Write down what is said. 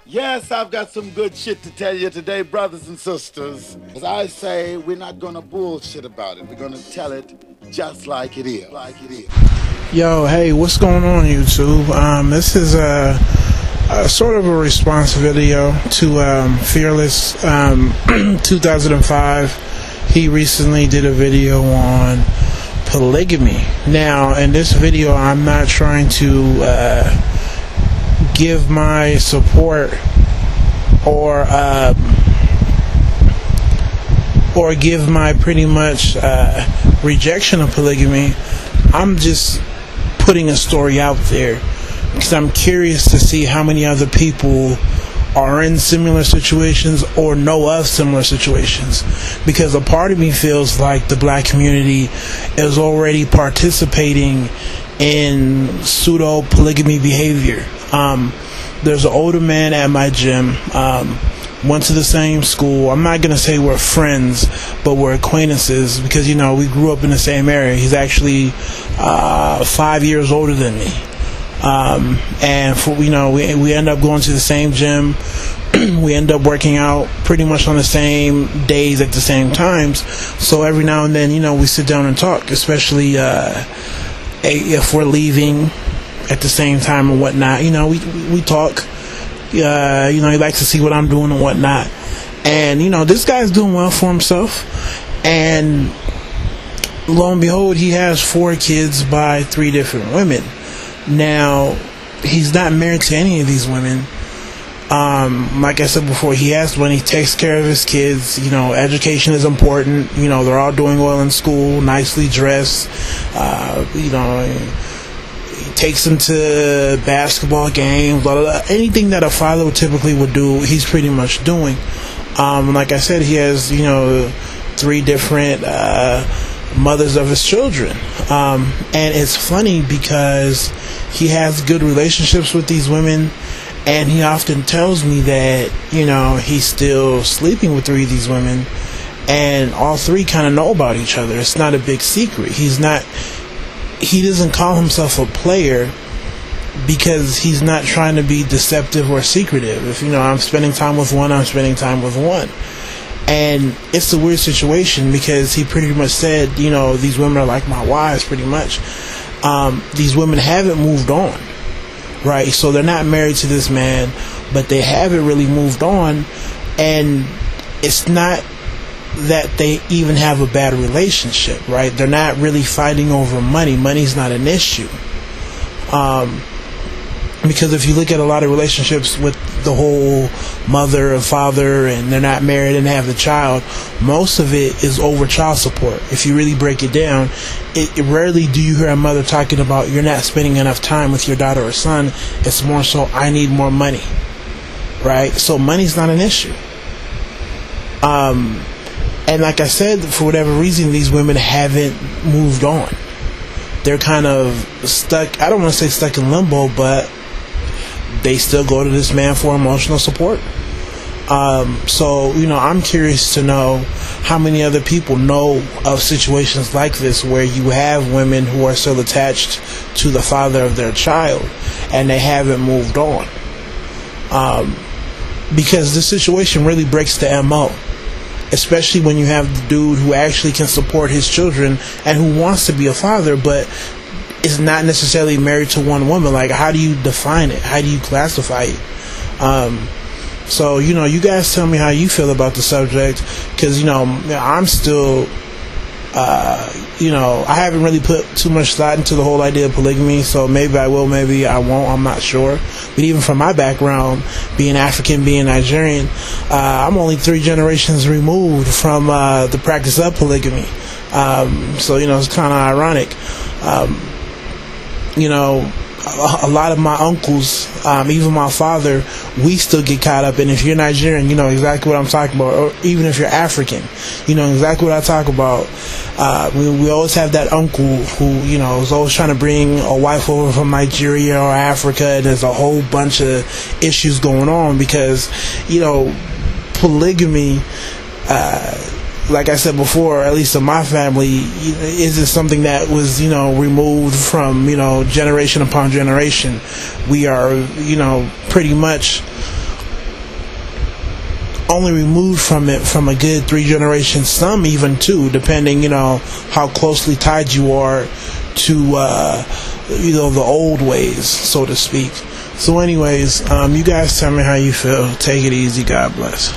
Yes, I've got some good shit to tell you today, brothers and sisters. As I say, we're not gonna bullshit about it. We're gonna tell it just like it is. Yo, hey, what's going on, YouTube? This is a sort of a response video to Fearless 2005. He recently did a video on polygamy. Now, in this video, I'm not trying to give my support or give my pretty much rejection of polygamy. I'm just putting a story out there because I'm curious to see how many other people are in similar situations or know of similar situations, because a part of me feels like the black community is already participating in pseudo-polygamy behavior. There's an older man at my gym, went to the same school. I'm not gonna say we're friends, but we're acquaintances because, you know, we grew up in the same area. He's actually 5 years older than me, and we end up going to the same gym. We end up working out pretty much on the same days at the same times. So every now and then, you know, we sit down and talk, especially if we're leaving at the same time and whatnot. You know, we talk. You know, he likes to see what I'm doing and whatnot. And, you know, this guy's doing well for himself. And lo and behold, he has 4 kids by 3 different women. Now, he's not married to any of these women. Like I said before, he has money, takes care of his kids. You know, education is important. You know, they're all doing well in school, nicely dressed. You know, takes them to basketball games, blah, blah, blah. Anything that a father typically would do, he's pretty much doing. Like I said, he has, you know, 3 different mothers of his children. And it's funny because he has good relationships with these women, and he often tells me that, you know, he's still sleeping with 3 of these women, and all 3 kind of know about each other. It's not a big secret. He doesn't call himself a player because he's not trying to be deceptive or secretive. If, you know, I'm spending time with one, I'm spending time with one. And it's a weird situation because he pretty much said, you know, these women are like my wives, pretty much. These women haven't moved on, right? So they're not married to this man, but they haven't really moved on. And it's not that they even have a bad relationship, right? They're not really fighting over money. Money's not an issue. Because if you look at a lot of relationships with the whole mother and father, and they're not married and they have the child, most of it is over child support. If you really break it down, it rarely do you hear a mother talking about you're not spending enough time with your daughter or son. It's more so, I need more money, right? So money's not an issue. And like I said, for whatever reason, these women haven't moved on. They're kind of stuck. I don't want to say stuck in limbo, but they still go to this man for emotional support. So, you know, I'm curious to know how many other people know of situations like this where you have women who are still attached to the father of their child and they haven't moved on. Because this situation really breaks the MO. Especially when you have the dude who actually can support his children and who wants to be a father, but is not necessarily married to one woman. Like, how do you define it? How do you classify it? So, you know, you guys tell me how you feel about the subject, because, you know, I'm still, you know, I haven't really put too much thought into the whole idea of polygamy, so maybe I will, maybe I won't, I'm not sure. But even from my background, being African, being Nigerian, I'm only 3 generations removed from the practice of polygamy. So, you know, it's kind of ironic. You know, a lot of my uncles, even my father, we still get caught up. And if you're Nigerian, you know exactly what I'm talking about. Or even if you're African, you know exactly what I talk about. We always have that uncle who, you know, is always trying to bring a wife over from Nigeria or Africa. And there's a whole bunch of issues going on because, you know, polygamy, like I said before, at least in my family, isn't something that was, you know, removed from, you know, generation upon generation. We are, you know, pretty much only removed from it from a good 3 generations, some even 2, depending, how closely tied you are to, the old ways, so to speak. So anyways, you guys tell me how you feel. Take it easy. God bless.